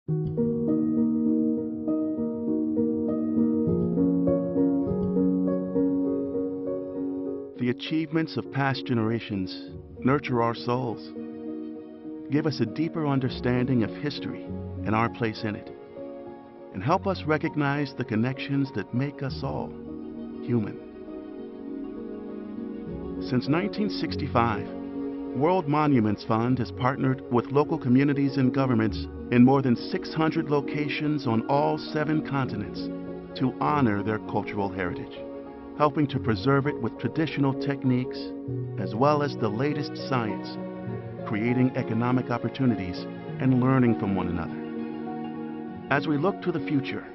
The achievements of past generations nurture our souls, give us a deeper understanding of history and our place in it, and help us recognize the connections that make us all human. Since 1965, World Monuments Fund has partnered with local communities and governments in more than 600 locations on all 7 continents to honor their cultural heritage, helping to preserve it with traditional techniques as well as the latest science, creating economic opportunities and learning from one another. As we look to the future,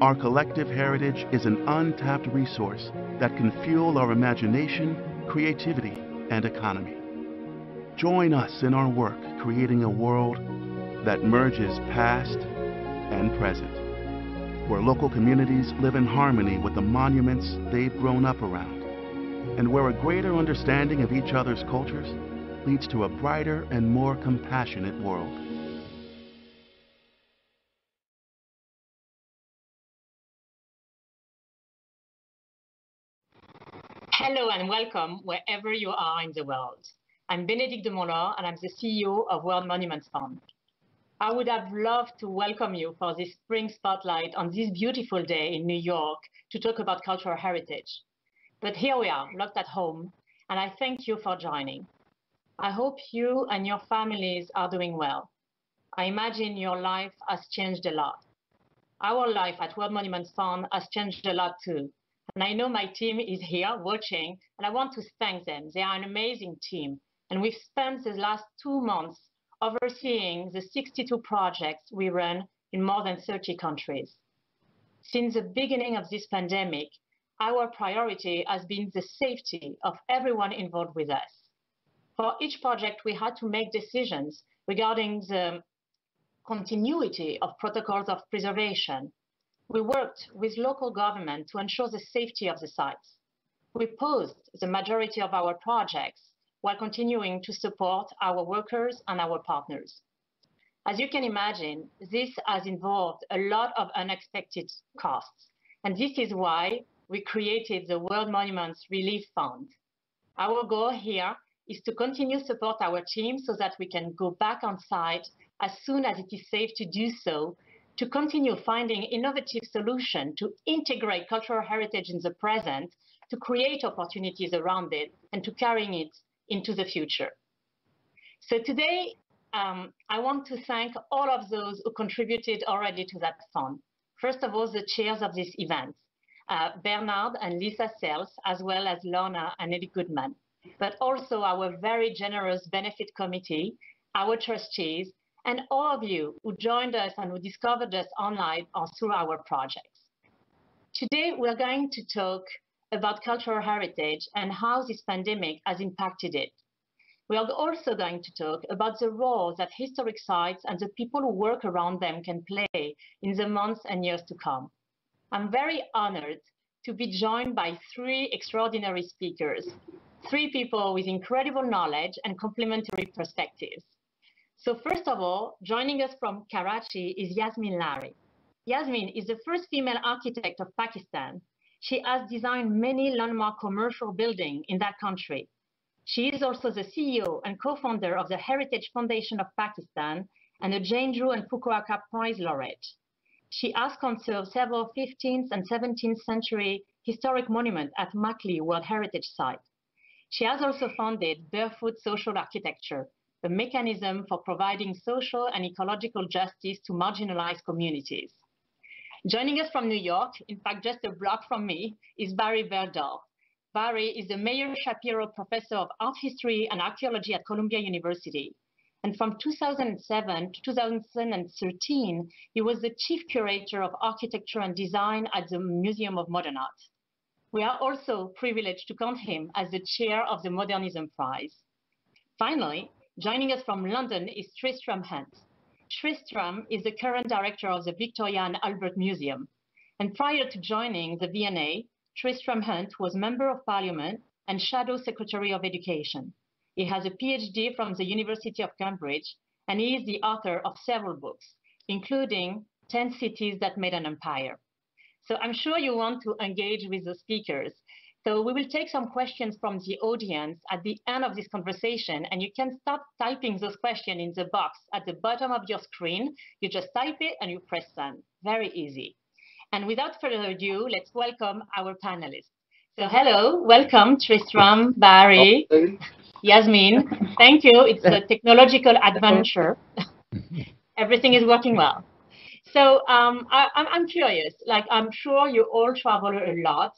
our collective heritage is an untapped resource that can fuel our imagination, creativity, and economy. Join us in our work creating a world that merges past and present, where local communities live in harmony with the monuments they've grown up around, and where a greater understanding of each other's cultures leads to a brighter and more compassionate world. Hello and welcome wherever you are in the world. I'm Bénédicte de Montlaur and I'm the CEO of World Monuments Fund. I would have loved to welcome you for this spring spotlight on this beautiful day in New York to talk about cultural heritage. But here we are, locked at home, and I thank you for joining. I hope you and your families are doing well. I imagine your life has changed a lot. Our life at World Monuments Fund has changed a lot too. And I know my team is here watching, and I want to thank them. They are an amazing team. And we've spent the last 2 months overseeing the 62 projects we run in more than 30 countries. Since the beginning of this pandemic, our priority has been the safety of everyone involved with us. For each project, we had to make decisions regarding the continuity of protocols of preservation. We worked with local government to ensure the safety of the sites. We paused the majority of our projects while continuing to support our workers and our partners. As you can imagine, this has involved a lot of unexpected costs, and this is why we created the World Monuments Relief Fund. Our goal here is to continue to support our team so that we can go back on site as soon as it is safe to do so, to continue finding innovative solutions to integrate cultural heritage in the present, to create opportunities around it, and to carrying it into the future. So today, I want to thank all of those who contributed already to that fund. First of all, the chairs of this event, Bernard and Lisa Sells, as well as Lorna and Eddie Goodman, but also our very generous benefit committee, our trustees, and all of you who joined us and who discovered us online or through our projects. Today, we're going to talk about cultural heritage and how this pandemic has impacted it. We are also going to talk about the role that historic sites and the people who work around them can play in the months and years to come. I'm very honored to be joined by 3 extraordinary speakers, 3 people with incredible knowledge and complementary perspectives. So first of all, joining us from Karachi is Yasmeen Lari. Yasmeen is the first female architect of Pakistan. She has designed many landmark commercial buildings in that country. She is also the CEO and co-founder of the Heritage Foundation of Pakistan and a Jane Drew and Fukuoka Prize laureate. She has conserved several 15th and 17th century historic monuments at Makli World Heritage Site. She has also founded Barefoot Social Architecture, a mechanism for providing social and ecological justice to marginalized communities. Joining us from New York, in fact, just a block from me, is Barry Bergdoll. Barry is the Mayer Shapiro Professor of Art History and Archaeology at Columbia University. And from 2007 to 2013, he was the Chief Curator of Architecture and Design at the Museum of Modern Art. We are also privileged to count him as the chair of the Modernism Prize. Finally, joining us from London is Tristram Hunt. Tristram is the current director of the Victoria and Albert Museum. And prior to joining the V&A, Tristram Hunt was Member of Parliament and Shadow Secretary of Education. He has a PhD from the University of Cambridge, and he is the author of several books, including 10 cities that made an empire. So I'm sure you want to engage with the speakers. So we will take some questions from the audience at the end of this conversation, and you can start typing those questions in the box at the bottom of your screen. You just type it and you press send. Very easy. And without further ado, let's welcome our panelists. So hello, welcome Tristram, Barry, Yasmeen. Thank you. It's a technological adventure. Everything is working well. So I'm curious, like I'm sure you all travel a lot.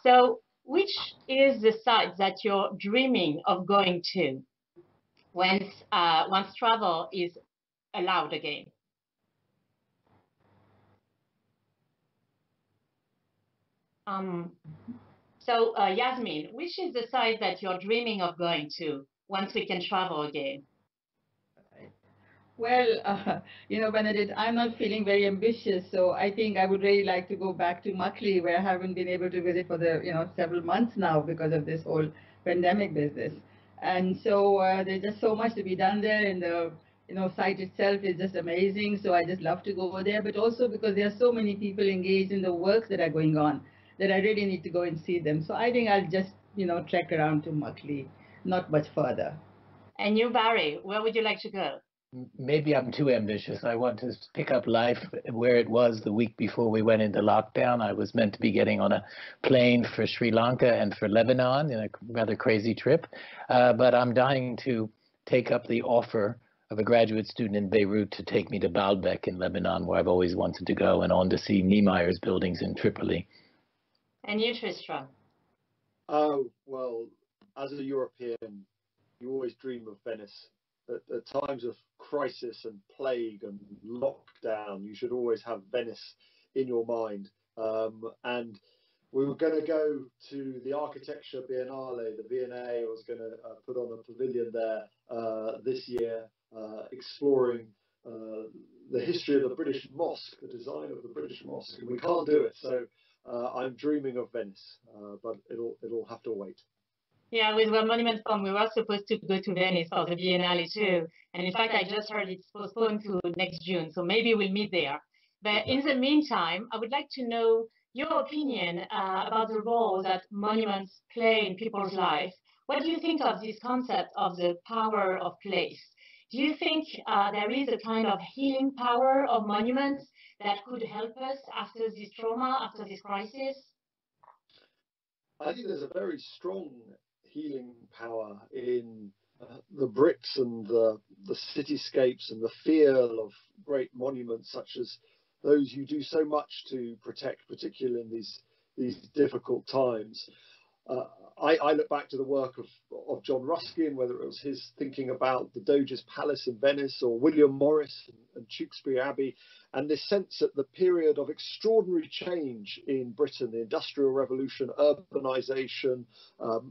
So which is the site that you're dreaming of going to once travel is allowed again? So Yasmeen, which is the site that you're dreaming of going to once we can travel again? Well, you know, Bénédicte, I'm not feeling very ambitious, so I think I would really like to go back to Makli, where I haven't been able to visit for the, several months now because of this whole pandemic business. And so there's just so much to be done there, and the, site itself is just amazing. So I just love to go there, but also because there are so many people engaged in the works that are going on that I really need to go and see them. So I think I'll just, trek around to Makli, not much further. And you, Barry, where would you like to go? Maybe I'm too ambitious. I want to pick up life where it was the week before we went into lockdown. I was meant to be getting on a plane for Sri Lanka and for Lebanon in a rather crazy trip. But I'm dying to take up the offer of a graduate student in Beirut to take me to Baalbek in Lebanon, where I've always wanted to go, and on to see Niemeyer's buildings in Tripoli. And you, Tristram? Oh, well, as a European, you always dream of Venice. At times of crisis and plague and lockdown, you should always have Venice in your mind. And we were going to go to the Architecture Biennale. The V&A was going to put on a pavilion there this year, exploring the history of the British Mosque, the design of the British Mosque. And we can't do it, so I'm dreaming of Venice, but it'll have to wait. Yeah, with World Monuments Fund, we were supposed to go to Venice for the Biennale too. And in fact, I just heard it's postponed to next June, so maybe we'll meet there. But in the meantime, I would like to know your opinion about the role that monuments play in people's lives. What do you think of this concept of the power of place? Do you think there is a kind of healing power of monuments that could help us after this trauma, after this crisis? I think there's a very strong healing power in the bricks and the cityscapes and the feel of great monuments such as those you do so much to protect, particularly in these difficult times. I look back to the work of John Ruskin, whether it was his thinking about the Doge's Palace in Venice or William Morris and Tewkesbury Abbey, and this sense at the period of extraordinary change in Britain, the Industrial Revolution, urbanisation,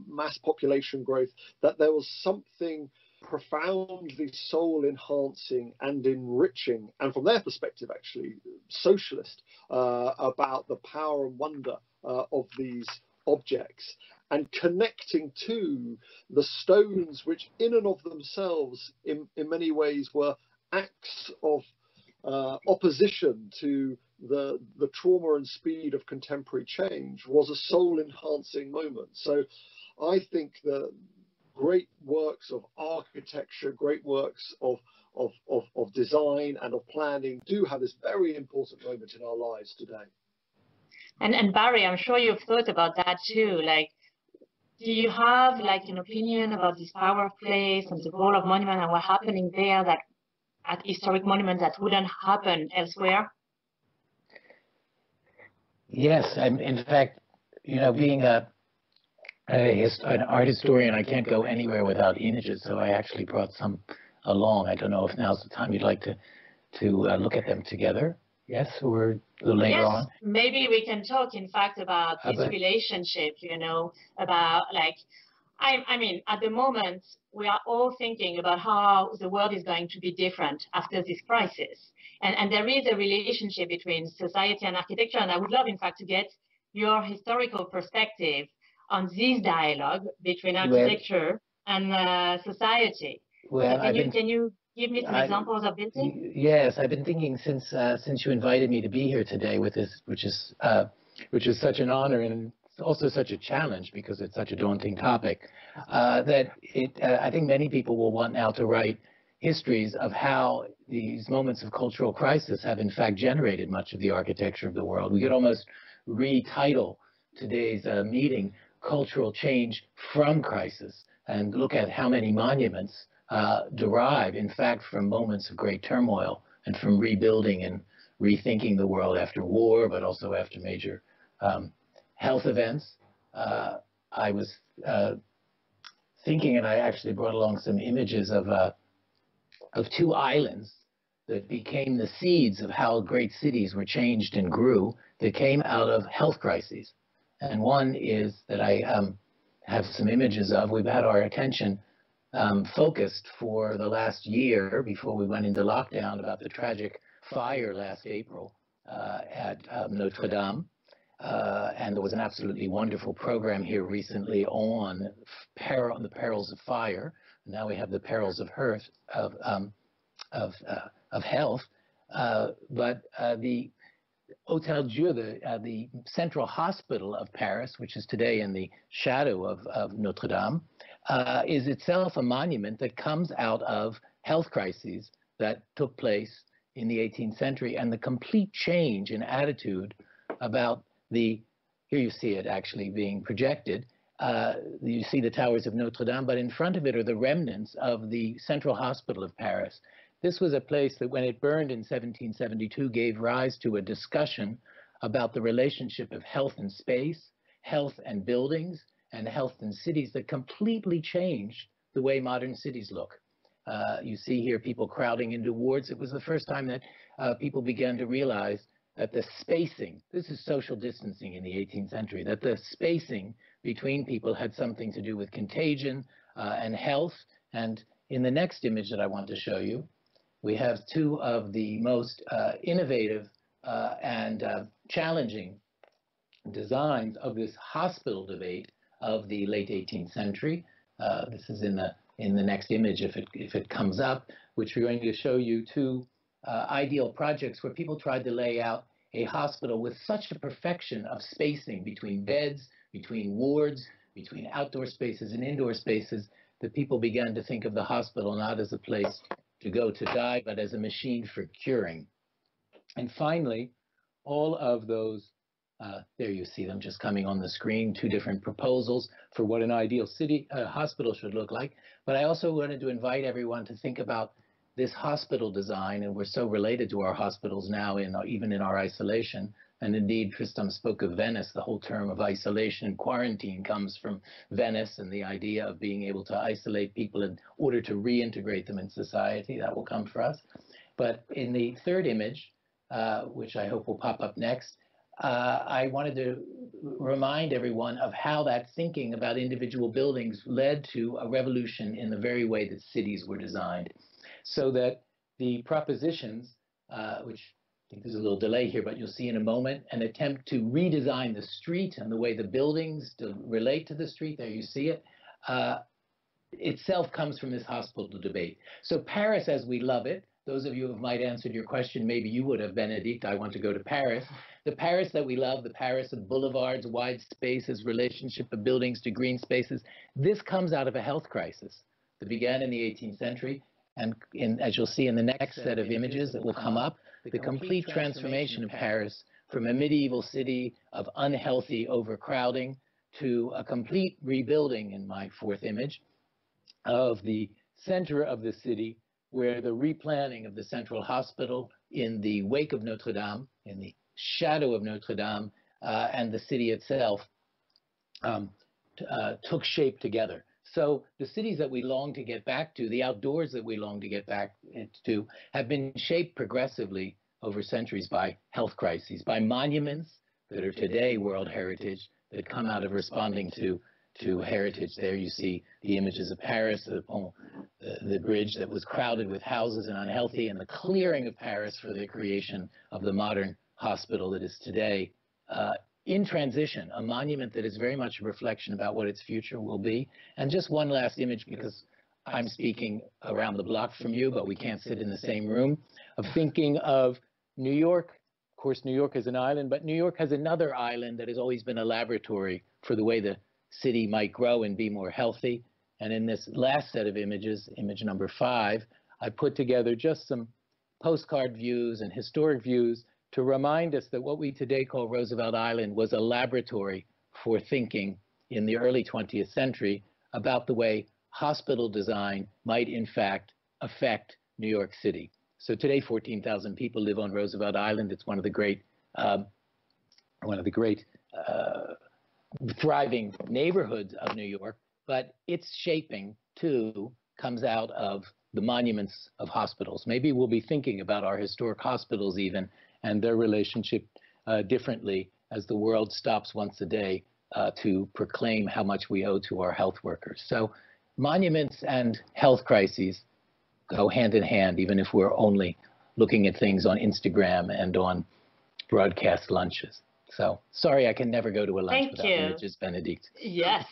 mass population growth, that there was something profoundly soul-enhancing and enriching, and from their perspective actually socialist, about the power and wonder of these objects, and connecting to the stones which in and of themselves in many ways were acts of opposition to the trauma and speed of contemporary change, was a soul enhancing moment. So I think that great works of architecture, great works of design and of planning do have this very important moment in our lives today. And Barry, I'm sure you've thought about that too. Like, do you have like an opinion about this power of place and the role of monument and what's happening there that at historic monuments that wouldn't happen elsewhere? Yes, in fact, being an art historian, I can't go anywhere without images, so I actually brought some along. I don't know if now's the time you'd like to look at them together. Yes, or later on. Maybe we can talk, in fact, about this relationship, about like, I mean, at the moment, we are all thinking about how the world is going to be different after this crisis. And there is a relationship between society and architecture. And I would love, in fact, to get your historical perspective on this dialogue between architecture and society. Well, so can you give me some examples of buildings? Yes, I've been thinking since you invited me to be here today with this, which is such an honor and also such a challenge because it's such a daunting topic, that I think many people will want now to write histories of how these moments of cultural crisis have in fact generated much of the architecture of the world. We could almost retitle today's meeting Cultural Change from Crisis and look at how many monuments derive in fact from moments of great turmoil and from rebuilding and rethinking the world after war, but also after major health events. I was thinking, and I actually brought along some images of two islands that became the seeds of how great cities were changed and grew that came out of health crises. And one is that I have some images of. We've had our attention focused for the last year before we went into lockdown about the tragic fire last April at Notre Dame. And there was an absolutely wonderful program here recently on the perils of fire. Now we have the perils of health. But the Hôtel Dieu, the central hospital of Paris, which is today in the shadow of Notre Dame, is itself a monument that comes out of health crises that took place in the 18th century and the complete change in attitude about here you see it actually being projected. You see the towers of Notre Dame, but in front of it are the remnants of the Central Hospital of Paris. This was a place that when it burned in 1772 gave rise to a discussion about the relationship of health and space, health and buildings, and health and cities that completely changed the way modern cities look. You see here people crowding into wards. It was the first time that people began to realize that the spacing, this is social distancing in the 18th century, that the spacing between people had something to do with contagion and health. And in the next image that I want to show you, we have two of the most innovative and challenging designs of this hospital debate of the late 18th century. This is in the next image if it comes up, which we're going to show you two ideal projects where people tried to lay out a hospital with such a perfection of spacing between beds, between wards, between outdoor spaces and indoor spaces, that people began to think of the hospital not as a place to go to die, but as a machine for curing. And finally, all of those, there you see them just coming on the screen, two different proposals for what an ideal hospital should look like. But I also wanted to invite everyone to think about this hospital design, and we're so related to our hospitals now, even in our isolation. And indeed, Tristram spoke of Venice. The whole term of isolation and quarantine comes from Venice and the idea of being able to isolate people in order to reintegrate them in society. That will come for us. But in the third image, which I hope will pop up next, I wanted to remind everyone of how that thinking about individual buildings led to a revolution in the very way that cities were designed. So that the propositions, which I think there's a little delay here, but you'll see in a moment, an attempt to redesign the street and the way the buildings relate to the street, there you see it, itself comes from this hospital debate. So Paris as we love it, those of you who might have answered your question, maybe you would have, Bénédicte, I want to go to Paris. The Paris that we love, the Paris of boulevards, wide spaces, relationship of buildings to green spaces, this comes out of a health crisis that began in the 18th century. And as you'll see in the next set of images that will come up, the complete transformation of Paris from a medieval city of unhealthy overcrowding to a complete rebuilding, in my fourth image, of the center of the city, where the replanning of the central hospital in the wake of Notre Dame, in the shadow of Notre Dame, and the city itself took shape together. So the cities that we long to get back to, the outdoors that we long to get back to, have been shaped progressively over centuries by health crises, by monuments that are today World Heritage that come out of responding to heritage. There you see the images of Paris, the bridge that was crowded with houses and unhealthy, and the clearing of Paris for the creation of the modern hospital that is today in transition, a monument that is very much a reflection about what its future will be. And just one last image, because I'm speaking around the block from you, but we can't sit in the same room, of thinking of New York. Of course, New York is an island, but New York has another island that has always been a laboratory for the way the city might grow and be more healthy. And in this last set of images, image number 5, I put together just some postcard views and historic views to remind us that what we today call Roosevelt Island was a laboratory for thinking in the early 20th century about the way hospital design might in fact affect New York City. So today, 14,000 people live on Roosevelt Island. It's one of the great thriving neighborhoods of New York, but its shaping too comes out of the monuments of hospitals. Maybe we'll be thinking about our historic hospitals even and their relationship differently as the world stops once a day to proclaim how much we owe to our health workers. So monuments and health crises go hand in hand, even if we're only looking at things on Instagram and on broadcast lunches. So sorry, I can never go to a lunch without images, Bénédicte. Yes.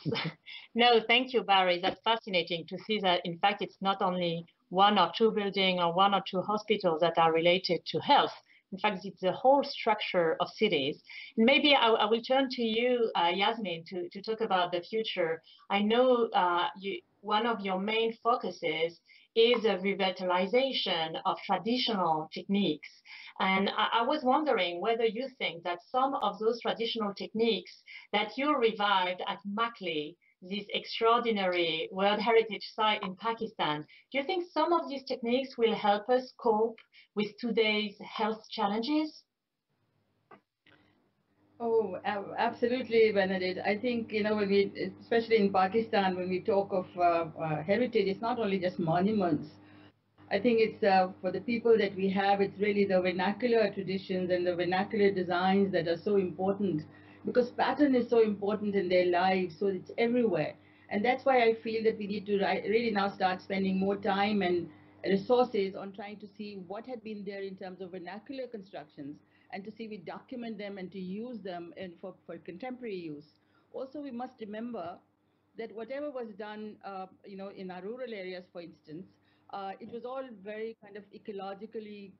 No, thank you, Barry. That's fascinating to see that, in fact, it's not only 1 or 2 buildings or 1 or 2 hospitals that are related to health. In fact, it's the whole structure of cities. Maybe I will turn to you, Yasmeen, to talk about the future. I know one of your main focuses is a revitalization of traditional techniques. And I was wondering whether you think that some of those traditional techniques that you revived at Makli, this extraordinary World Heritage Site in Pakistan, do you think some of these techniques will help us cope with today's health challenges? Oh, absolutely, Bénédicte. I think, when we, especially in Pakistan, when we talk of heritage, it's not only just monuments. I think it's for the people that we have, it's really the vernacular traditions and the vernacular designs that are so important, because pattern is so important in their lives, so it's everywhere. And that's why I feel that we need to really now start spending more time and resources on trying to see what had been there in terms of vernacular constructions, and to see we document them and to use them for contemporary use. Also, we must remember that whatever was done, in our rural areas, for instance, it was all very kind of ecologically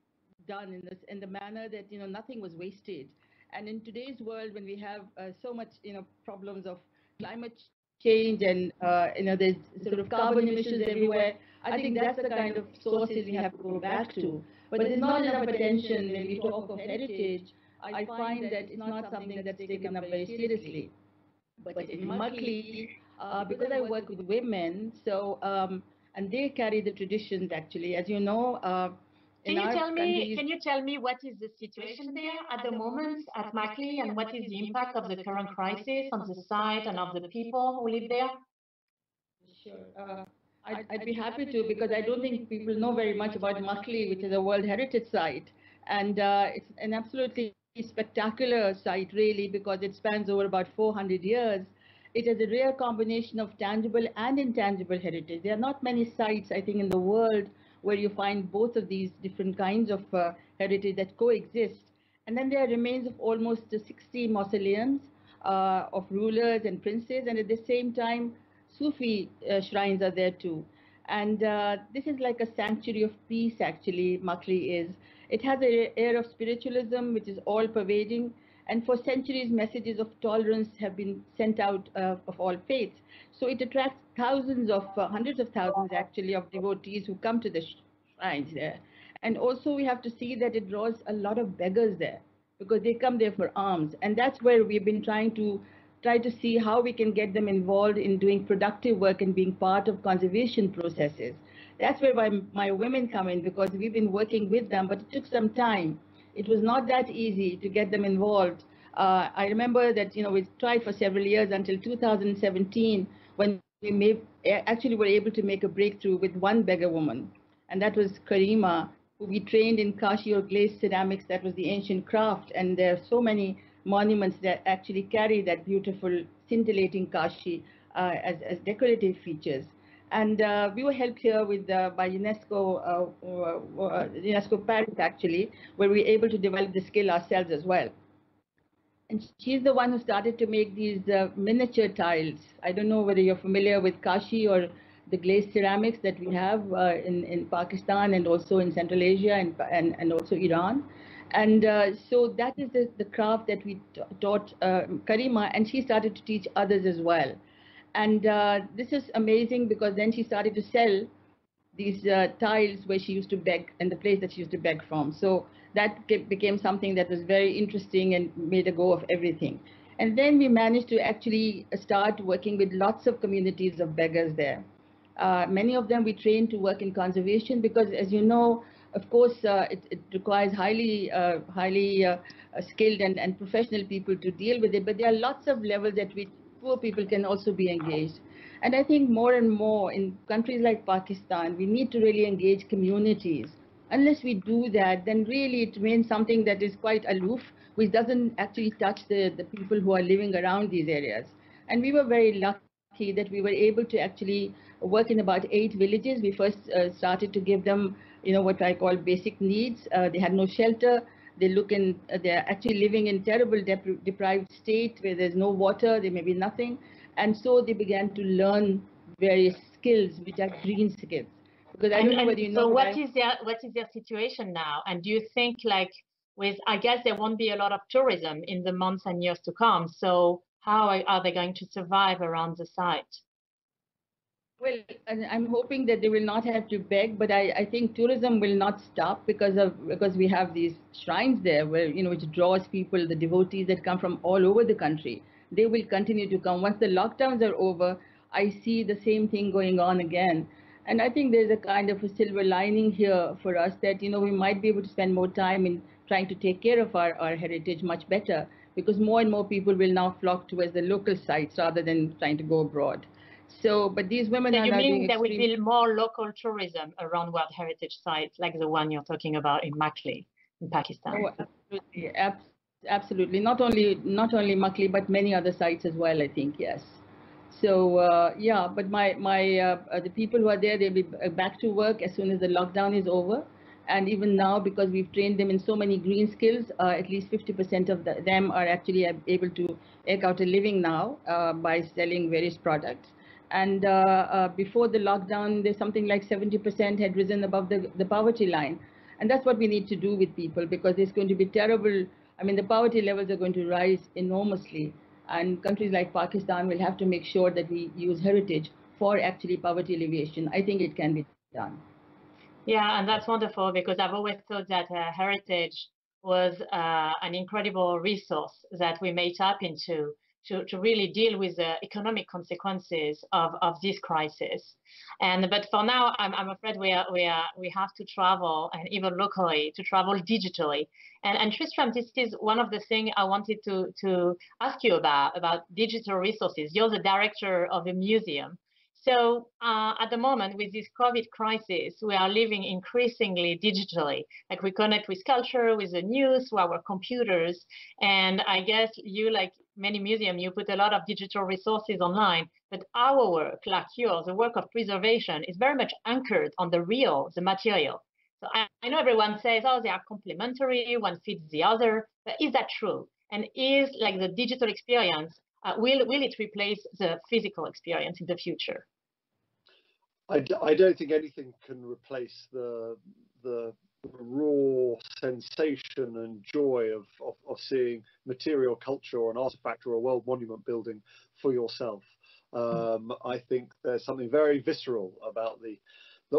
done in the manner that nothing was wasted. And in today's world, when we have so much problems of climate change and there's sort of carbon emissions everywhere, I think that's the kind of sources we have to go back to. But there's not enough attention when we talk of heritage. I find that it's not something that's taken up very seriously. But in Makli, because I work with women, so and they carry the traditions actually, as you know. Can you tell me what is the situation there at the moment at Makli, and what is the impact of the current crisis on the site and of the people who live there? Sure. I'd be happy to, because I don't think people know very much about Makli, which is a World Heritage Site. And it's an absolutely spectacular site, really, because it spans over about 400 years. It is a rare combination of tangible and intangible heritage. There are not many sites, I think, in the world where you find both of these different kinds of heritage that coexist. And then there are remains of almost 60 mausoleums of rulers and princes, and at the same time, Sufi shrines are there too. And this is like a sanctuary of peace, actually, Makli is. It has an air of spiritualism, which is all-pervading. And for centuries, messages of tolerance have been sent out of all faiths. So it attracts thousands of, hundreds of thousands, actually, of devotees who come to the shrines there. And also, we have to see that it draws a lot of beggars there, because they come there for alms. And that's where we've been trying to see how we can get them involved in doing productive work and being part of conservation processes. That's where my women come in, because we've been working with them, but it took some time. It was not that easy to get them involved. I remember that we tried for several years until 2017, when we actually were able to make a breakthrough with one beggar woman, and that was Karima, who we trained in Kashi or glazed ceramics. That was the ancient craft, and there are so many monuments that actually carry that beautiful scintillating Kashi as decorative features. And we were helped here with by UNESCO, UNESCO Paris, actually, where we were able to develop the skill ourselves as well. And she's the one who started to make these miniature tiles. I don't know whether you're familiar with Kashi or the glazed ceramics that we have in Pakistan and also in Central Asia and also Iran. And so that is the craft that we taught Karima, and she started to teach others as well. And this is amazing because then she started to sell these tiles where she used to beg, and the place that she used to beg from. So that became something that was very interesting and made a go of everything. And then we managed to actually start working with lots of communities of beggars there. Many of them we trained to work in conservation because, as you know, of course, it requires highly skilled and professional people to deal with it, but there are lots of levels at which poor people can also be engaged. And I think more and more in countries like Pakistan, we need to really engage communities. Unless we do that, then really it remains something that is quite aloof, which doesn't actually touch the people who are living around these areas. And we were very lucky that we were able to actually work in about 8 villages. We first started to give them, what I call basic needs. They had no shelter. They're actually living in terrible deprived state where there's no water, there may be nothing. And so they began to learn various skills, which are green skills. Because I don't know whether you know. So what is their situation now? And do you think, like, I guess there won't be a lot of tourism in the months and years to come. So how are they going to survive around the site? Well, I'm hoping that they will not have to beg, but I think tourism will not stop because we have these shrines there where, which draws people, the devotees that come from all over the country. They will continue to come. Once the lockdowns are over, I see the same thing going on again. And I think there's a kind of a silver lining here for us that, we might be able to spend more time in trying to take care of our heritage much better, because more and more people will now flock towards the local sites rather than trying to go abroad. So, but these women are now doing. You mean there will be more local tourism around World Heritage sites like the one you're talking about in Makli, in Pakistan? Oh, absolutely, absolutely. Not only Makli, but many other sites as well, I think, yes. So, yeah, but the people who are there, they'll be back to work as soon as the lockdown is over. And even now, because we've trained them in so many green skills, at least 50% of them are actually able to eke out a living now by selling various products. And before the lockdown, there's something like 70% had risen above the poverty line. And that's what we need to do with people, because it's going to be terrible. I mean, the poverty levels are going to rise enormously. And countries like Pakistan will have to make sure that we use heritage for actually poverty alleviation. I think it can be done. Yeah, and that's wonderful, because I've always thought that heritage was an incredible resource that we may tap into to really deal with the economic consequences of this crisis. But for now, I'm afraid we have to travel, and even locally, to travel digitally. And Tristram, this is one of the things I wanted to ask you about digital resources. You're the director of a museum. So at the moment, with this COVID crisis, we are living increasingly digitally. Like, we connect with culture, with the news, through our computers. And I guess you, like many museums, you put a lot of digital resources online. But our work, like yours, the work of preservation, is very much anchored on the real, the material. So I know everyone says, oh, they are complementary, one feeds the other. But is that true? And is, like, the digital experience, will it replace the physical experience in the future? I don't think anything can replace the raw sensation and joy of seeing material culture or an artifact or a world monument building for yourself. I think there's something very visceral about the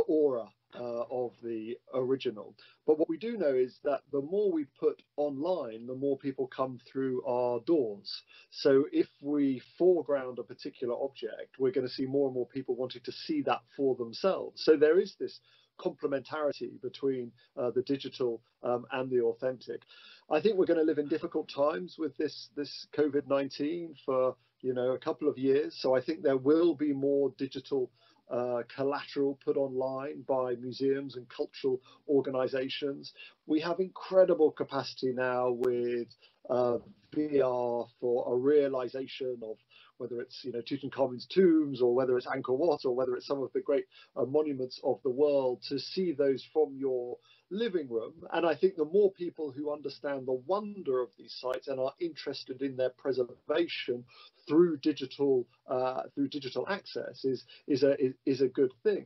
aura of the original. But what we do know is that the more we put online, the more people come through our doors. So if we foreground a particular object, we're going to see more and more people wanting to see that for themselves. So there is this complementarity between the digital and the authentic. I think we're going to live in difficult times with this COVID-19 for a couple of years. So I think there will be more digital collateral put online by museums and cultural organizations. We have incredible capacity now with VR for a realization of whether it's Tutankhamun's tombs, or whether it's Angkor Wat, or whether it's some of the great monuments of the world, to see those from your living room. And I think the more people who understand the wonder of these sites and are interested in their preservation through digital access is a good thing.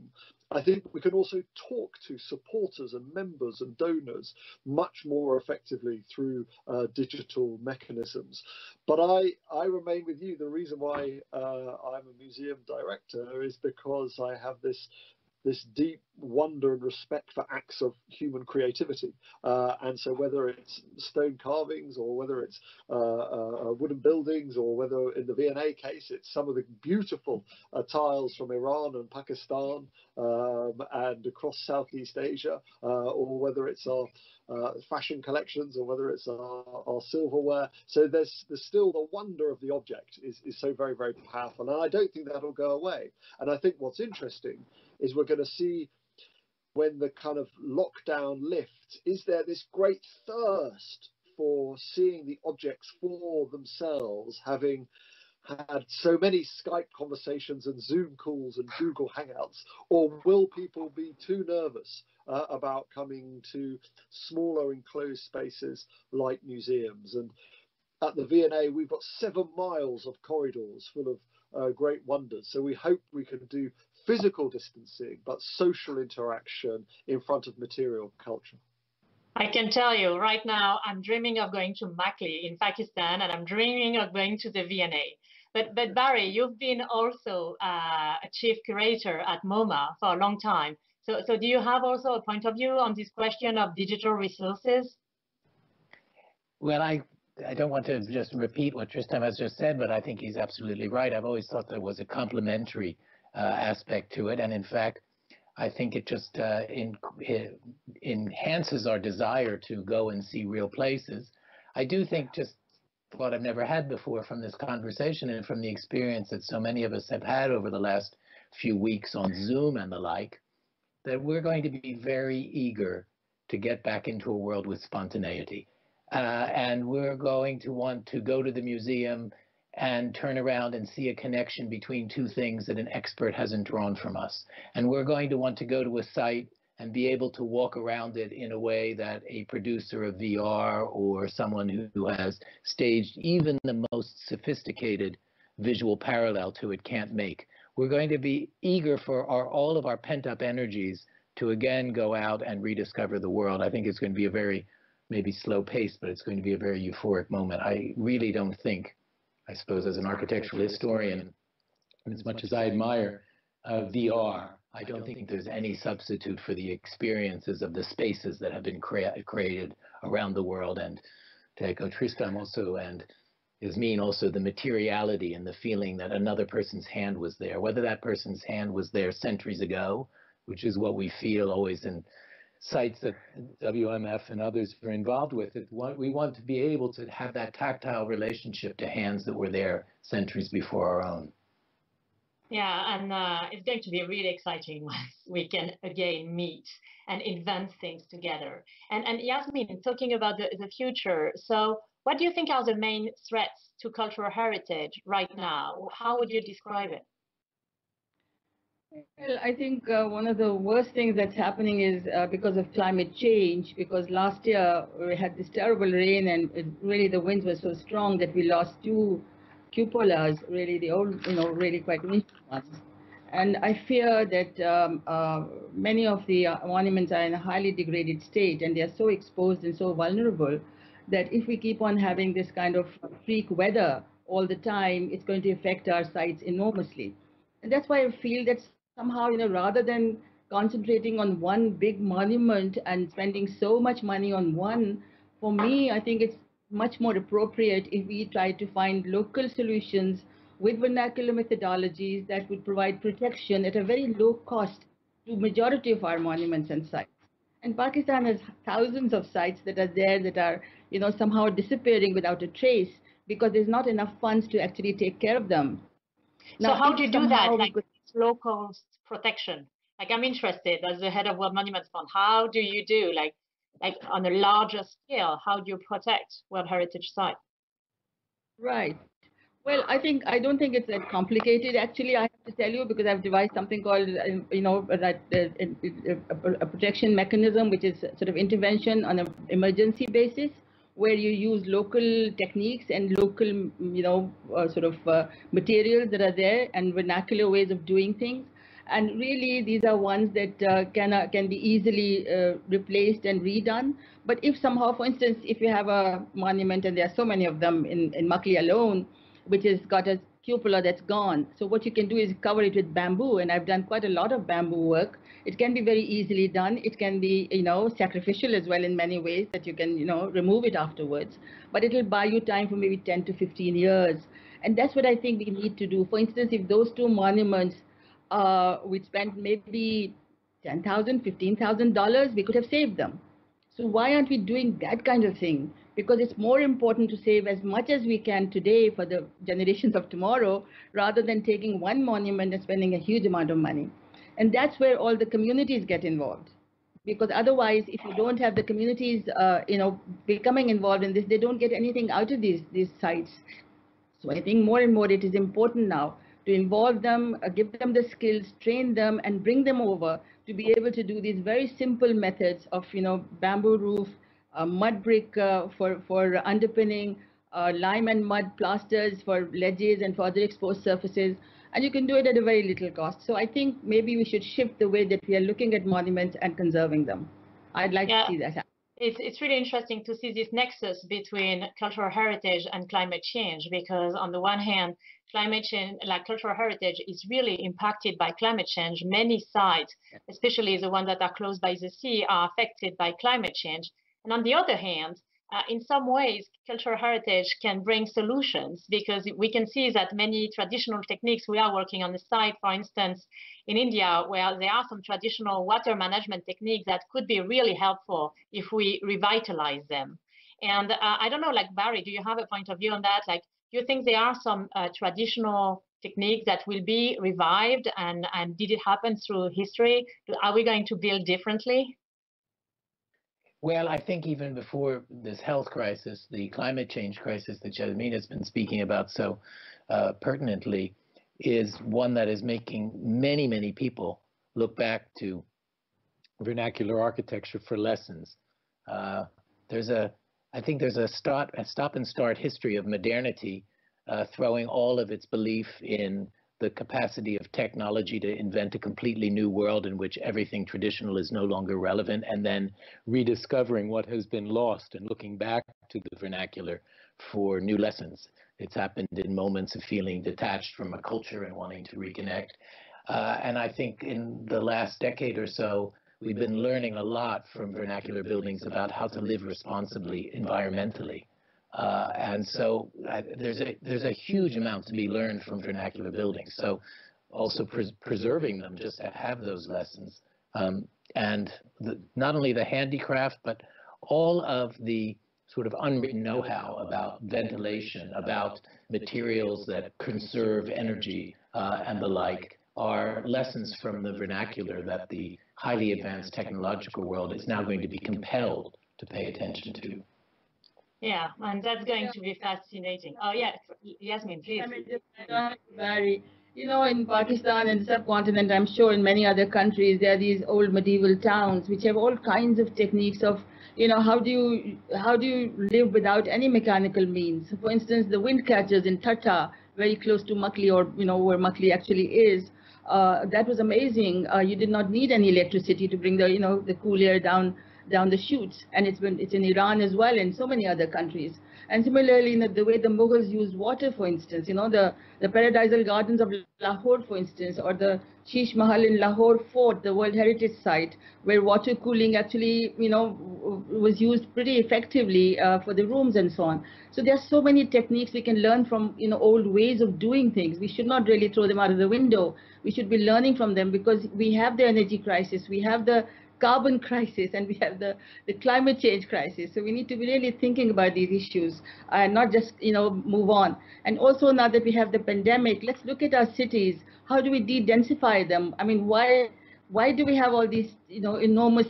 I think we can also talk to supporters and members and donors much more effectively through digital mechanisms. But I remain with you. The reason why I'm a museum director is because I have this deep wonder and respect for acts of human creativity. And so whether it's stone carvings or whether it's wooden buildings, or whether in the V&A case, it's some of the beautiful tiles from Iran and Pakistan and across Southeast Asia, or whether it's our fashion collections, or whether it's our silverware. So there's still the wonder of the object is so very, very powerful. And I don't think that'll go away. And I think what's interesting is we're going to see, when the kind of lockdown lifts, is there this great thirst for seeing the objects for themselves, having had so many Skype conversations and Zoom calls and Google Hangouts, or will people be too nervous about coming to smaller enclosed spaces like museums? And at the V&A, we've got 7 miles of corridors full of great wonders. So we hope we can do physical distancing, but social interaction in front of material culture. I can tell you right now, I'm dreaming of going to Makli in Pakistan, and I'm dreaming of going to the V&A. But Barry, you've been also a chief curator at MoMA for a long time. So do you have also a point of view on this question of digital resources? Well, I don't want to just repeat what Tristram has just said, but I think he's absolutely right. I've always thought there was a complementary aspect to it. And in fact, I think it just enhances our desire to go and see real places. I do think, just what I've never had before from this conversation and from the experience that so many of us have had over the last few weeks on Zoom and the like, that we're going to be very eager to get back into a world with spontaneity. And we're going to want to go to the museum and turn around and see a connection between 2 things that an expert hasn't drawn from us. And we're going to want to go to a site and be able to walk around it in a way that a producer of VR or someone who has staged even the most sophisticated visual parallel to it can't make. We're going to be eager for all of our pent-up energies to again go out and rediscover the world. I think it's going to be a very, maybe slow pace, but it's going to be a very euphoric moment. I really don't think, I suppose, as an architectural historian, and as much as I admire VR, I don't think there's any substitute for the experiences of the spaces that have been created around the world. And to echo Tristram also, and Yasmeen also, the materiality and the feeling that another person's hand was there, whether that person's hand was there centuries ago, which is what we feel always in sites that WMF and others are involved with. We want to be able to have that tactile relationship to hands that were there centuries before our own. Yeah, and it's going to be really exciting once we can again meet and invent things together. And Yasmeen, talking about the future, so what do you think are the main threats to cultural heritage right now? How would you describe it? Well, I think one of the worst things that's happening is because of climate change, because last year we had this terrible rain, and really the winds were so strong that we lost 2 cupolas, really the old, really quite ancient ones. And I fear that many of the monuments are in a highly degraded state, and they are so exposed and so vulnerable that if we keep on having this kind of freak weather all the time, it's going to affect our sites enormously. And that's why I feel that somehow, rather than concentrating on one big monument and spending so much money on one, for me, I think it's much more appropriate if we try to find local solutions with vernacular methodologies that would provide protection at a very low cost to majority of our monuments and sites. And Pakistan has thousands of sites that are there that are, somehow disappearing without a trace because there's not enough funds to actually take care of them. Now, so how do you do that, like low cost protection? Like, I'm interested as the head of World Monuments Fund, how do you do, like on a larger scale, how do you protect World Heritage sites? Right. Well, I don't think it's that complicated. Actually, I have to tell you because I've devised something called, a protection mechanism, which is sort of intervention on an emergency basis, where you use local techniques and local, materials that are there and vernacular ways of doing things. And really, these are ones that can be easily replaced and redone. But if somehow, for instance, if you have a monument, and there are so many of them in Makli alone, which has got a cupola that's gone. So what you can do is cover it with bamboo, and I've done quite a lot of bamboo work. It can be very easily done. It can be, sacrificial as well in many ways that you can, remove it afterwards. But it'll buy you time for maybe 10 to 15 years. And that's what I think we need to do. For instance, if those two monuments, we spent maybe $10,000, $15,000, we could have saved them. So why aren't we doing that kind of thing? Because it's more important to save as much as we can today for the generations of tomorrow, rather than taking one monument and spending a huge amount of money. And that's where all the communities get involved. Because otherwise, if you don't have the communities, becoming involved in this, they don't get anything out of these sites. So I think more and more it is important now to involve them, give them the skills, train them, and bring them over to be able to do these very simple methods of, bamboo roof, mud brick for underpinning, lime and mud plasters for ledges and for other exposed surfaces. And you can do it at a very little cost. So I think maybe we should shift the way that we are looking at monuments and conserving them. I'd like to see that happen. It's really interesting to see this nexus between cultural heritage and climate change, because on the one hand, climate change, like cultural heritage, is really impacted by climate change. Many sites, especially the ones that are close by the sea, are affected by climate change. And on the other hand, in some ways, cultural heritage can bring solutions, because we can see that many traditional techniques we are working on the site, for instance, in India, where there are some traditional water management techniques that could be really helpful if we revitalize them. And I don't know, like Barry, do you have a point of view on that? Like, do you think there are some traditional techniques that will be revived, and did it happen through history? Are we going to build differently? Well, I think even before this health crisis, the climate change crisis that Yasmeen has been speaking about so pertinently is one that is making many, many people look back to vernacular architecture for lessons. I think there's a stop and start history of modernity throwing all of its belief in the capacity of technology to invent a completely new world in which everything traditional is no longer relevant, and then rediscovering what has been lost and looking back to the vernacular for new lessons. It's happened in moments of feeling detached from a culture and wanting to reconnect. And I think in the last decade or so, we've been learning a lot from vernacular buildings about how to live responsibly environmentally. And so there's a huge amount to be learned from vernacular buildings. So also preserving them just to have those lessons. And not only the handicraft, but all of the sort of unwritten know-how about ventilation, about materials that conserve energy and the like, are lessons from the vernacular that the highly advanced technological world is now going to be compelled to pay attention to. Yeah, and that's going to be fascinating. Oh, yeah, Yasmeen, please. Barry, in Pakistan and the subcontinent, I'm sure in many other countries, there are these old medieval towns which have all kinds of techniques of, how do you live without any mechanical means? For instance, the wind catchers in Tata, very close to Makli, or where Makli actually is, that was amazing. You did not need any electricity to bring the cool air down the chutes, and it's in Iran as well, and so many other countries. And similarly, the way the Mughals used water, for instance, the paradisal gardens of Lahore, for instance, or the Sheesh Mahal in Lahore Fort, the World Heritage Site, where water cooling actually, was used pretty effectively for the rooms and so on. So there are so many techniques we can learn from, old ways of doing things. We should not really throw them out of the window. We should be learning from them, because we have the energy crisis, we have the carbon crisis, and we have the climate change crisis. So we need to be really thinking about these issues and not just, move on. And also, now that we have the pandemic, let's look at our cities. How do we de-densify them? I mean, why do we have all these, enormous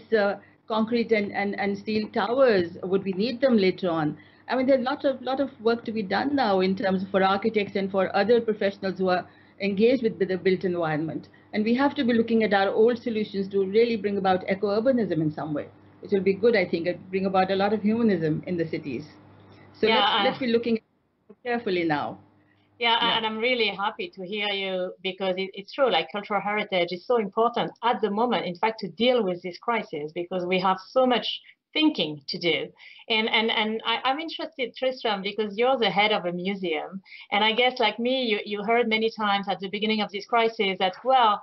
concrete and steel towers? Would we need them later on? I mean, there's lot of work to be done now in terms of for architects and for other professionals who are engaged with the built environment. And we have to be looking at our old solutions to really bring about eco-urbanism in some way, which will be good, I think, and bring about a lot of humanism in the cities. So let's be looking carefully now. Yeah, and I'm really happy to hear you, because it's true, like cultural heritage is so important at the moment, in fact, to deal with this crisis, because we have so much thinking to do. And I'm interested, Tristram, because you're the head of a museum. And I guess like me, you heard many times at the beginning of this crisis that, well,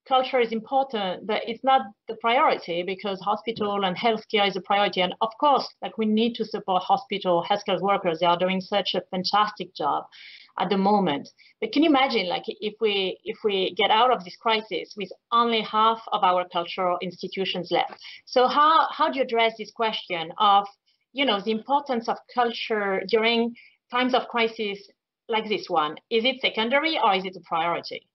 culture is important, but it's not the priority, because hospital and healthcare is a priority. And of course, like we need to support hospital healthcare workers. They are doing such a fantastic job at the moment. But can you imagine, like, if we get out of this crisis with only half of our cultural institutions left? So how do you address this question of, you know, the importance of culture during times of crisis like this one? Is it secondary or is it a priority?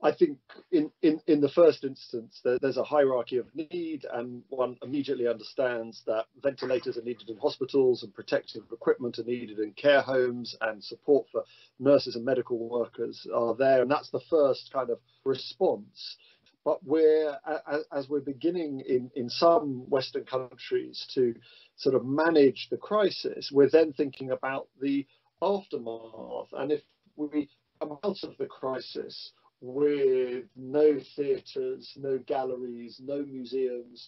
I think in the first instance, there's a hierarchy of need, and one immediately understands that ventilators are needed in hospitals and protective equipment are needed in care homes, and support for nurses and medical workers are there. And that's the first kind of response. But as we're beginning in some Western countries to sort of manage the crisis, we're then thinking about the aftermath. And if we come out of the crisis with no theatres, no galleries, no museums,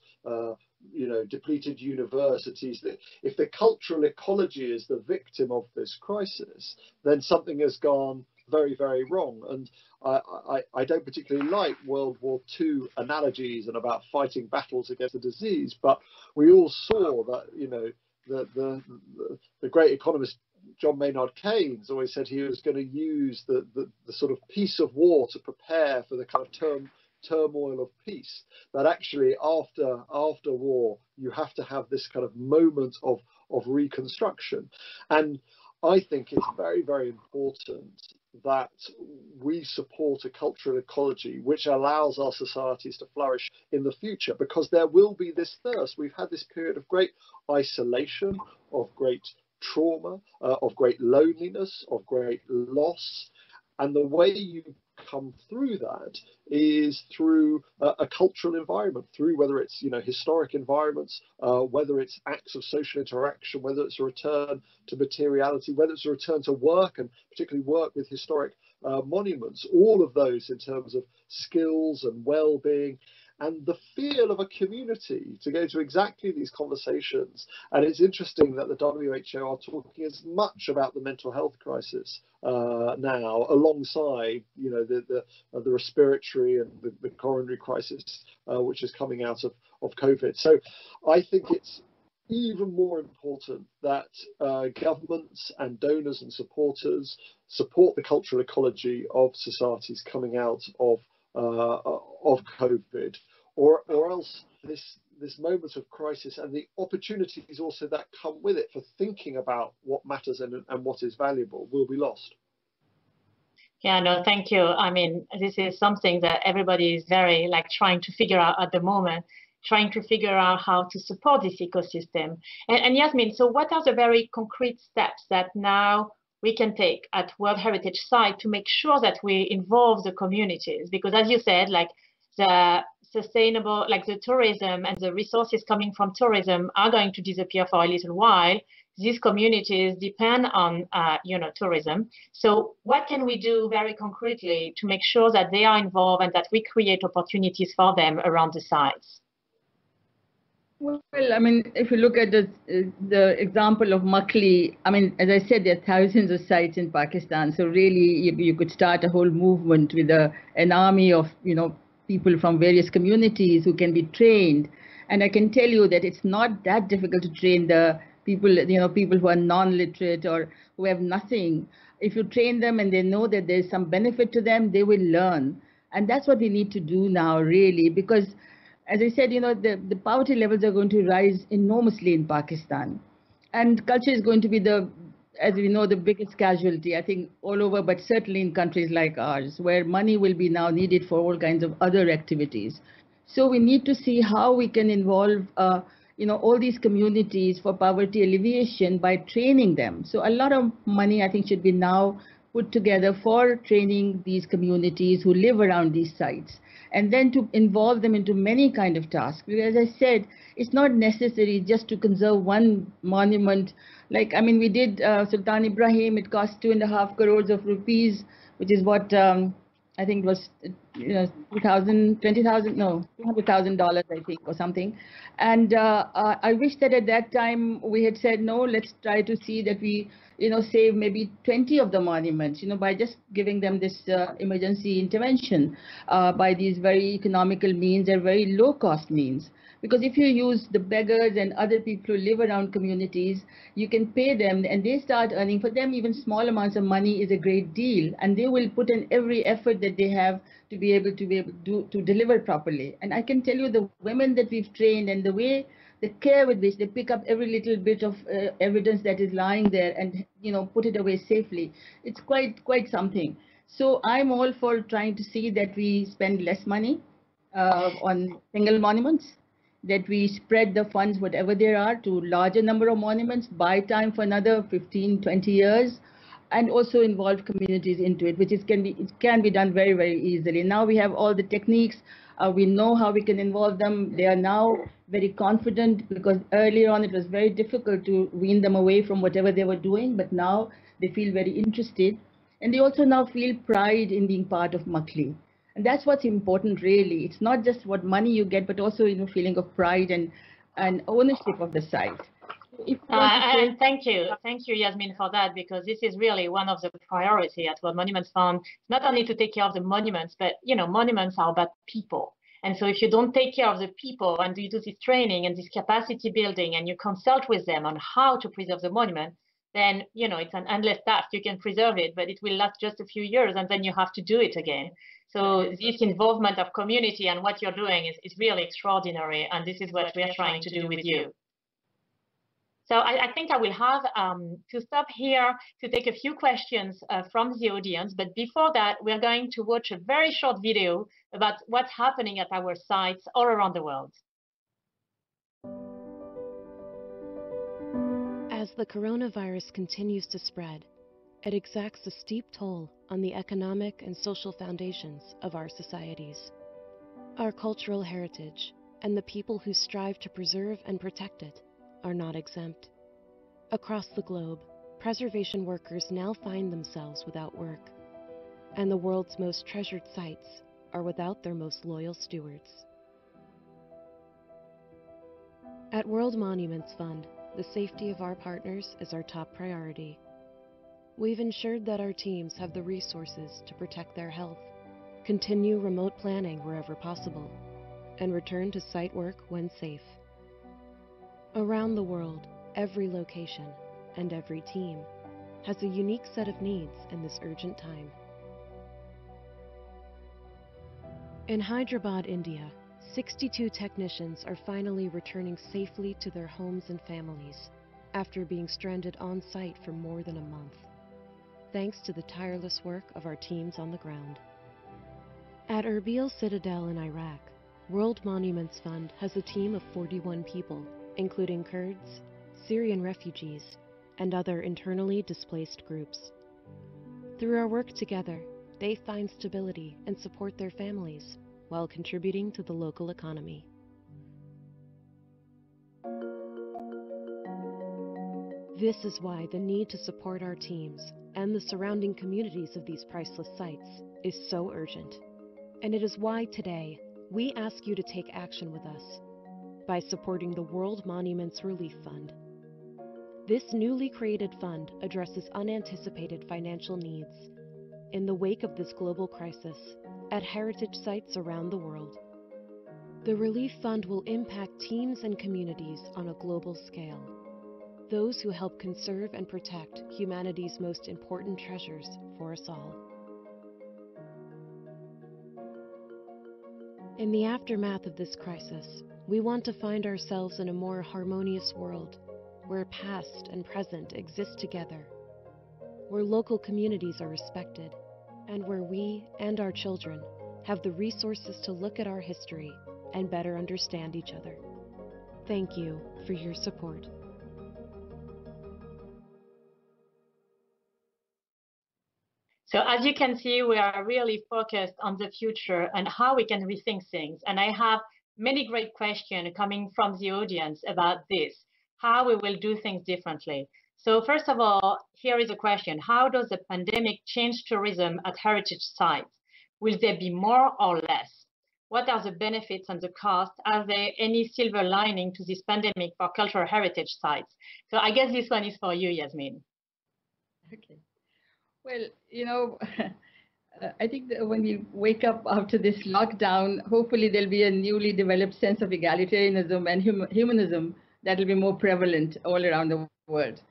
you know, depleted universities, if the cultural ecology is the victim of this crisis, then something has gone very, very wrong. And I don't particularly like World War II analogies and about fighting battles against the disease, but we all saw that, you know, the great economist John Maynard Keynes always said he was going to use the sort of peace of war to prepare for the kind of turmoil of peace. That actually after war, you have to have this kind of moment of reconstruction. And I think it's very, very important that we support a cultural ecology which allows our societies to flourish in the future, because there will be this thirst. We've had this period of great isolation, of great trauma, of great loneliness, of great loss, and the way you come through that is through a cultural environment, through whether it's, you know, historic environments, whether it's acts of social interaction, whether it's a return to materiality, whether it's a return to work, and particularly work with historic monuments, all of those in terms of skills and well-being and the feel of a community, to go to exactly these conversations. And it's interesting that the WHO are talking as much about the mental health crisis now, alongside, you know, the respiratory and the coronary crisis, which is coming out of COVID. So I think it's even more important that governments and donors and supporters support the cultural ecology of societies coming out of COVID, or else this moment of crisis and the opportunities also that come with it for thinking about what matters and what is valuable will be lost. Yeah, no, thank you. I mean, this is something that everybody is very like trying to figure out at the moment, trying to figure out how to support this ecosystem. And Yasmeen, so what are the very concrete steps that now we can take at World Heritage site to make sure that we involve the communities? Because as you said, like the sustainable, like the tourism and the resources coming from tourism are going to disappear for a little while. These communities depend on, you know, tourism. So what can we do very concretely to make sure that they are involved and that we create opportunities for them around the sites? Well, I mean, if you look at the example of Makli, I mean, as I said, there are thousands of sites in Pakistan. So really, you could start a whole movement with an army of, you know, people from various communities who can be trained. And I can tell you that it's not that difficult to train the people, you know, people who are non-literate or who have nothing. If you train them and they know that there's some benefit to them, they will learn. And that's what we need to do now, really, because as I said, you know, the poverty levels are going to rise enormously in Pakistan. And culture is going to be as we know, the biggest casualty, I think, all over, but certainly in countries like ours, where money will be now needed for all kinds of other activities. So we need to see how we can involve, all these communities for poverty alleviation by training them. So a lot of money, I think, should be now put together for training these communities who live around these sites, and then to involve them into many kind of tasks. Because as I said, it's not necessary just to conserve one monument. Like, I mean, we did Sultan Ibrahim, it cost 2.5 crores of rupees, which is what I think it was, $200,000, I think, or something. And I wish that at that time we had said, no, let's try to see that we, save maybe 20 of the monuments, by just giving them this emergency intervention by these very economical means and very low cost means. Because if you use the beggars and other people who live around communities, you can pay them and they start earning. For them, even small amounts of money is a great deal, and they will put in every effort that they have to be able to deliver properly. And I can tell you, the women that we've trained and the way, the care with which they pick up every little bit of evidence that is lying there and put it away safely, it's quite something. So I'm all for trying to see that we spend less money on single monuments, that we spread the funds, whatever there are, to larger number of monuments, buy time for another 15, 20 years, and also involve communities into it, which can be done very, very easily. Now we have all the techniques. We know how we can involve them. They are now very confident, because earlier on it was very difficult to wean them away from whatever they were doing, but now they feel very interested. And they also now feel pride in being part of Makli. And that's what's important, really. It's not just what money you get, but also, feeling of pride and ownership of the site. And thank you, Yasmeen, for that, because this is really one of the priority at World Monuments Fund. Not only to take care of the monuments, but monuments are about people. And so if you don't take care of the people and you do this training and this capacity building and you consult with them on how to preserve the monument, then it's an endless task. You can preserve it, but it will last just a few years, and then you have to do it again. So this involvement of community and what you're doing is really extraordinary, and this is what we are trying to do with you. So I think I will have to stop here to take a few questions from the audience. But before that, we're going to watch a very short video about what's happening at our sites all around the world. As the coronavirus continues to spread, it exacts a steep toll on the economic and social foundations of our societies. Our cultural heritage and the people who strive to preserve and protect it are not exempt. Across the globe, preservation workers now find themselves without work, and the world's most treasured sites are without their most loyal stewards. At World Monuments Fund, the safety of our partners is our top priority. We've ensured that our teams have the resources to protect their health, continue remote planning wherever possible, and return to site work when safe. Around the world, every location and every team has a unique set of needs in this urgent time. In Hyderabad, India, 62 technicians are finally returning safely to their homes and families after being stranded on site for more than a month, thanks to the tireless work of our teams on the ground. At Erbil Citadel in Iraq, World Monuments Fund has a team of 41 people, including Kurds, Syrian refugees, and other internally displaced groups. Through our work together, they find stability and support their families while contributing to the local economy. This is why the need to support our teams and the surrounding communities of these priceless sites is so urgent. And it is why today we ask you to take action with us by supporting the World Monuments Relief Fund. This newly created fund addresses unanticipated financial needs in the wake of this global crisis at heritage sites around the world. The Relief Fund will impact teams and communities on a global scale, those who help conserve and protect humanity's most important treasures for us all. In the aftermath of this crisis, we want to find ourselves in a more harmonious world, where past and present exist together, where local communities are respected, and where we and our children have the resources to look at our history and better understand each other. Thank you for your support. So as you can see, we are really focused on the future and how we can rethink things. And I have many great questions coming from the audience about this, how we will do things differently. So first of all, here is a question. How does the pandemic change tourism at heritage sites? Will there be more or less? What are the benefits and the costs? Are there any silver lining to this pandemic for cultural heritage sites? So I guess this one is for you, Yasmeen. Okay. Well, you know, I think that when we wake up after this lockdown, hopefully there'll be a newly developed sense of egalitarianism and humanism that will be more prevalent all around the world.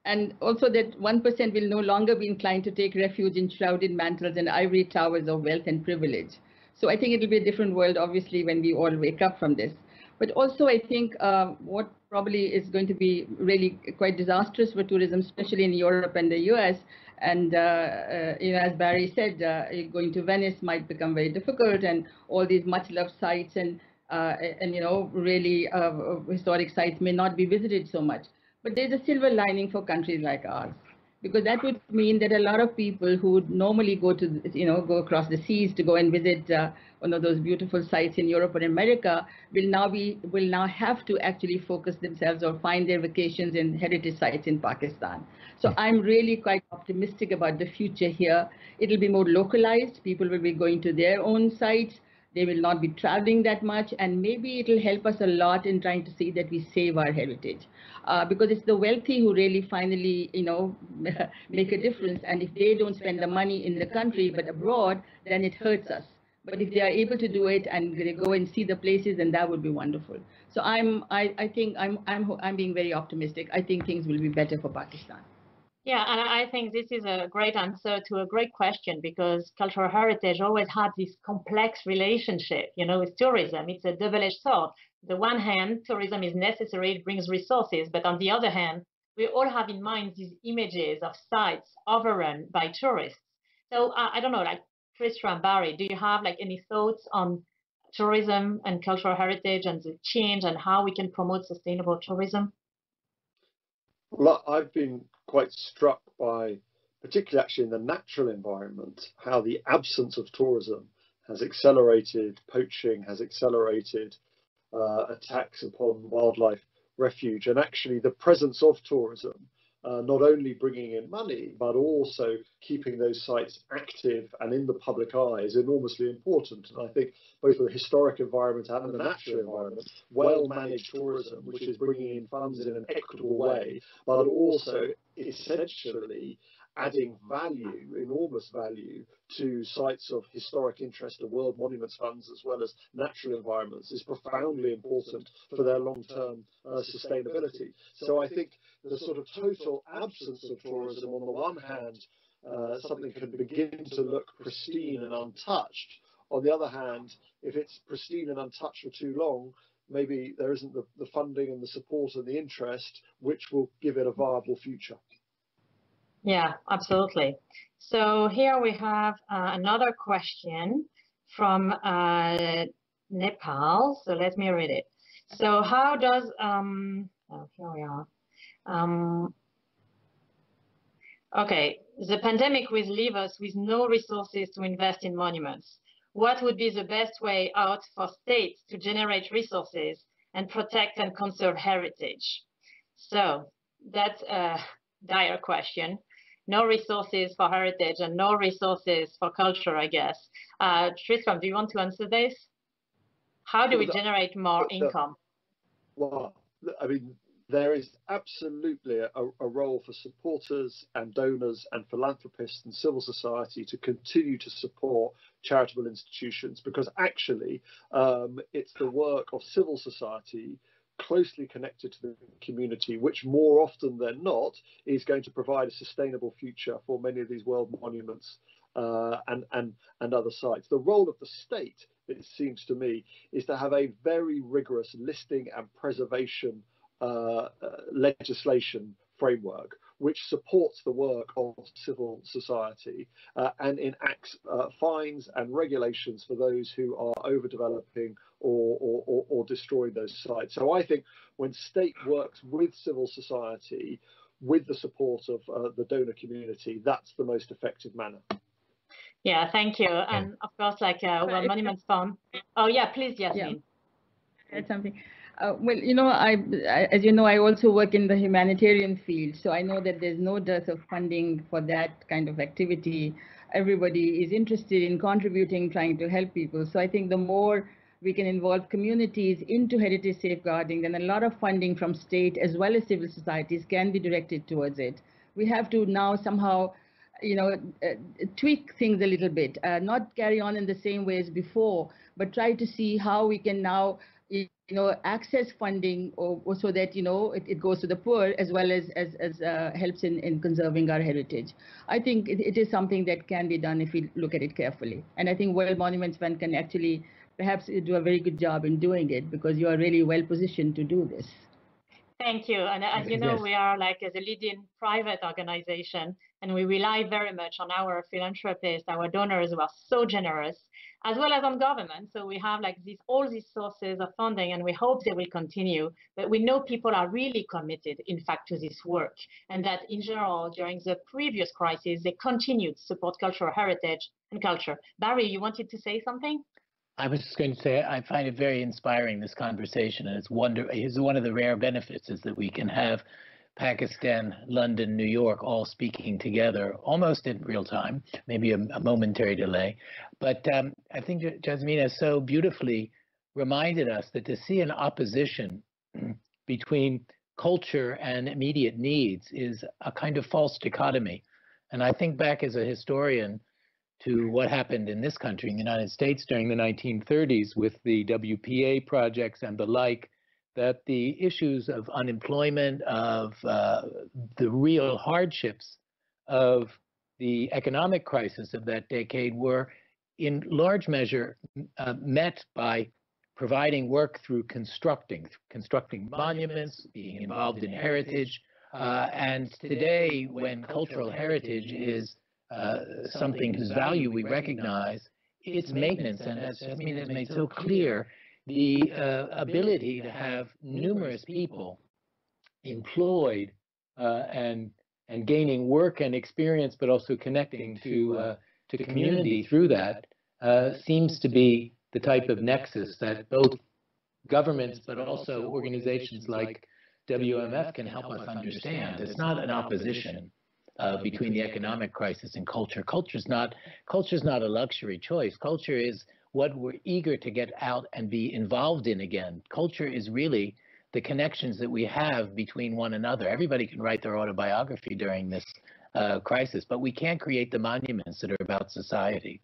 And also that 1% will no longer be inclined to take refuge in shrouded mantles and ivory towers of wealth and privilege. So I think it'll be a different world, obviously, when we all wake up from this. But also, I think what probably is going to be really quite disastrous for tourism, especially in Europe and the US, and you know, as Barry said, going to Venice might become very difficult, and all these much-loved sites and you know, really historic sites may not be visited so much. But there's a silver lining for countries like ours, because that would mean that a lot of people who would normally go to, you know, go across the seas to go and visit one of those beautiful sites in Europe or America will now have to actually focus themselves or find their vacations in heritage sites in Pakistan. So I'm really quite optimistic about the future here. It'll be more localized. People will be going to their own sites. They will not be traveling that much, and maybe it'll help us a lot in trying to see that we save our heritage, because it's the wealthy who really finally, you know, make a difference. And if they don't spend the money in the country but abroad, then it hurts us. But if they are able to do it and they go and see the places, then that would be wonderful. So I think I'm being very optimistic. I think things will be better for Pakistan. Yeah, and I think this is a great answer to a great question, because cultural heritage always had this complex relationship, you know, with tourism. It's a double-edged sword. On the one hand, tourism is necessary, it brings resources, but on the other hand, we all have in mind these images of sites overrun by tourists. So I don't know, like Tristram, Barry, do you have like any thoughts on tourism and cultural heritage and the change and how we can promote sustainable tourism? Well, I've been quite struck by, particularly actually in the natural environment, how the absence of tourism has accelerated poaching, has accelerated attacks upon wildlife refuge, and actually the presence of tourism, not only bringing in money, but also keeping those sites active and in the public eye is enormously important. And I think both for the historic environment and the natural environment, well-managed tourism, which is bringing in funds in an equitable way, but also essentially adding value, enormous value, to sites of historic interest to World Monuments Funds as well as natural environments is profoundly important for their long-term sustainability. So I think the sort of total absence of tourism, on the one hand, something can begin to look pristine and untouched. On the other hand, if it's pristine and untouched for too long, maybe there isn't the funding and the support and the interest which will give it a viable future. Yeah, absolutely. So here we have another question from Nepal. So let me read it. So how does, here we are. Okay, the pandemic will leave us with no resources to invest in monuments. What would be the best way out for states to generate resources and protect and conserve heritage? So that's a dire question. No resources for heritage and no resources for culture, I guess. Tristram, do you want to answer this? How do we generate more income? Well, I mean, there is absolutely a role for supporters and donors and philanthropists and civil society to continue to support charitable institutions, because actually it's the work of civil society closely connected to the community, which more often than not is going to provide a sustainable future for many of these world monuments and other sites. The role of the state, it seems to me, is to have a very rigorous listing and preservation legislation framework, which supports the work of civil society and enacts fines and regulations for those who are overdeveloping or destroy those sites. So I think when state works with civil society, with the support of the donor community, that's the most effective manner. Yeah, thank you. And of course, like World Monuments Fund. Oh yeah, please, Yasmeen. Yeah. Add something. Well, you know, as you know, I also work in the humanitarian field, so I know that there's no dearth of funding for that kind of activity. Everybody is interested in contributing, trying to help people. So I think the more we can involve communities into heritage safeguarding, then a lot of funding from state as well as civil societies can be directed towards it. We have to now somehow, you know, tweak things a little bit, not carry on in the same way as before, but try to see how we can now, you know, access funding or so that, you know, it goes to the poor as well as helps in conserving our heritage. I think it is something that can be done if we look at it carefully. And I think World Monuments Fund can actually perhaps do a very good job in doing it, because you are really well positioned to do this. Thank you. And as you know, we are like as a leading private organization, and we rely very much on our philanthropists, our donors who are so generous, as well as on government. So we have like all these sources of funding, and we hope they will continue. But we know people are really committed, in fact, to this work, and that in general, during the previous crisis, they continued to support cultural heritage and culture. Barry, you wanted to say something? I was just going to say, I find it very inspiring, this conversation, and it's one of the rare benefits is that we can have Pakistan, London, New York all speaking together almost in real time, maybe a momentary delay. But I think Yasmeen has so beautifully reminded us that to see an opposition between culture and immediate needs is a kind of false dichotomy. And I think back as a historian to what happened in this country, in the United States, during the 1930s with the WPA projects and the like, that the issues of unemployment, of the real hardships of the economic crisis of that decade were in large measure met by providing work through constructing monuments, being involved in heritage. And today, when cultural heritage is something whose value we recognize, its maintenance, and as Yasmeen has made so clear, the ability to have numerous people employed and gaining work and experience, but also connecting to community through that, seems to be the type of nexus that both governments, but also organizations like WMF can help us understand. It's not an opposition between the economic crisis and culture. Culture's not a luxury choice. Culture is what we're eager to get out and be involved in again. Culture is really the connections that we have between one another. Everybody can write their autobiography during this crisis, but we can't create the monuments that are about society.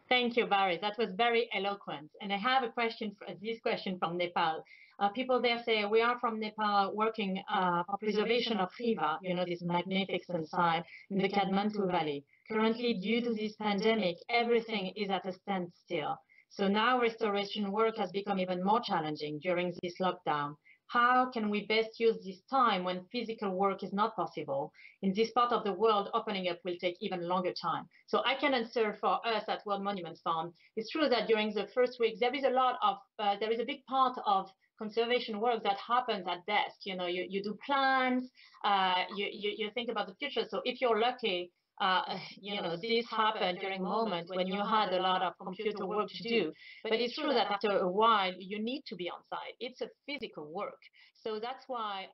Thank you, Barry. That was very eloquent. And I have a question, this question from Nepal. People there say, we are from Nepal working for preservation of Khiva, you know, this magnificent site in the Kathmandu Valley. Currently, due to this pandemic, everything is at a standstill. So now restoration work has become even more challenging during this lockdown. How can we best use this time when physical work is not possible? In this part of the world, opening up will take even longer time. So I can answer for us at World Monuments Fund. It's true that during the first weeks, there is a big part of conservation work that happens at desk. You know, you do plans, you think about the future. So if you're lucky, you know, this happened during moments when you had a lot of computer work to do. But it's true that after a while, you need to be on site. It's a physical work. So that's why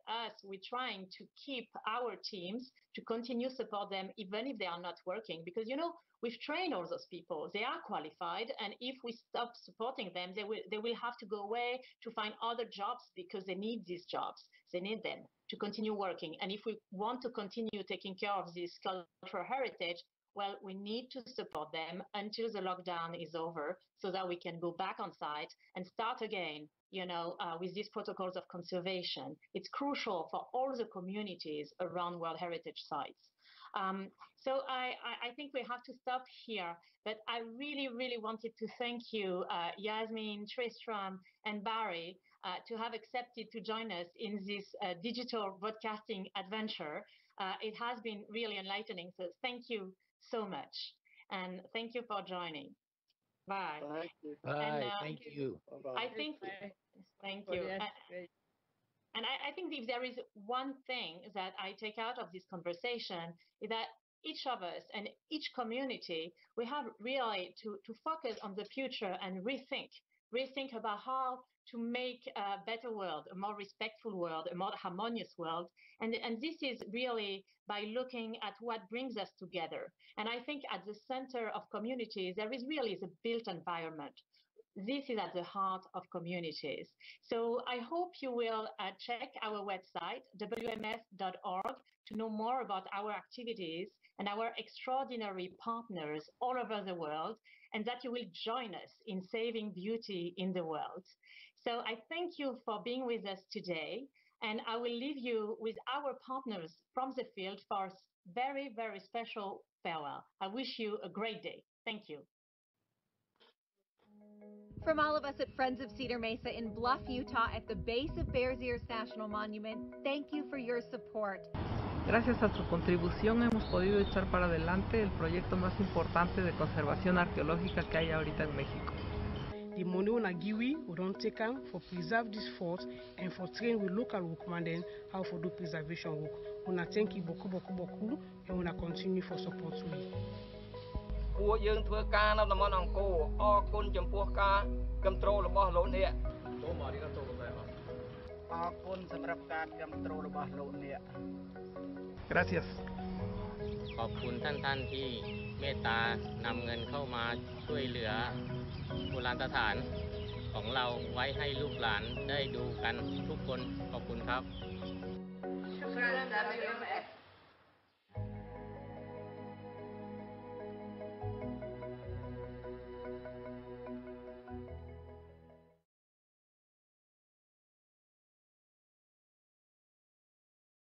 we're trying to keep our teams, to continue support them, even if they are not working. Because, you know, we've trained all those people. They are qualified. And if we stop supporting them, they will have to go away to find other jobs because they need these jobs. They need them to continue working. And if we want to continue taking care of this cultural heritage, well, we need to support them until the lockdown is over so that we can go back on site and start again, you know, with these protocols of conservation. It's crucial for all the communities around World Heritage sites. So I think we have to stop here, but I really, really wanted to thank you, Yasmeen, Tristram, and Barry, to have accepted to join us in this digital broadcasting adventure. It has been really enlightening. So thank you so much. And thank you for joining. Bye. Thank you. Bye. And, Thank you. Bye-bye. I think, thank you. Yes, And I think if there is one thing that I take out of this conversation is that each of us and each community, we have really to focus on the future and rethink about how to make a better world, a more respectful world, a more harmonious world. And this is really by looking at what brings us together. And I think at the center of communities, there is really the built environment. This is at the heart of communities. So I hope you will check our website, wmf.org, to know more about our activities and our extraordinary partners all over the world, and that you will join us in saving beauty in the world. So I thank you for being with us today, and I will leave you with our partners from the field for a very, very special farewell. I wish you a great day. Thank you. From all of us at Friends of Cedar Mesa in Bluff, Utah, at the base of Bears Ears National Monument, thank you for your support. Gracias a su contribución hemos podido echar para adelante el proyecto más importante de conservación arqueológica que hay ahorita en México. The money we give, we don't take them for preserve this fort and for train with local workmen how to do preservation work. We thank you beaucoup and we continue for support to you. ពួកយើងធ្វើការនៅតំបន់អង្គរអរគុណចំពោះការគ្រប់គ្រងរបស់លោកអ្នកសូមអរគុណអរគុណសម្រាប់ការគ្រប់គ្រងរបស់លោកអ្នក Gracias. ขอบคุณท่านที่เมตตานำเงินเข้ามาช่วยเหลือโบราณสถานของเราไว้ให้ลูกหลานได้ดูกันทุกคนขอบคุณครับ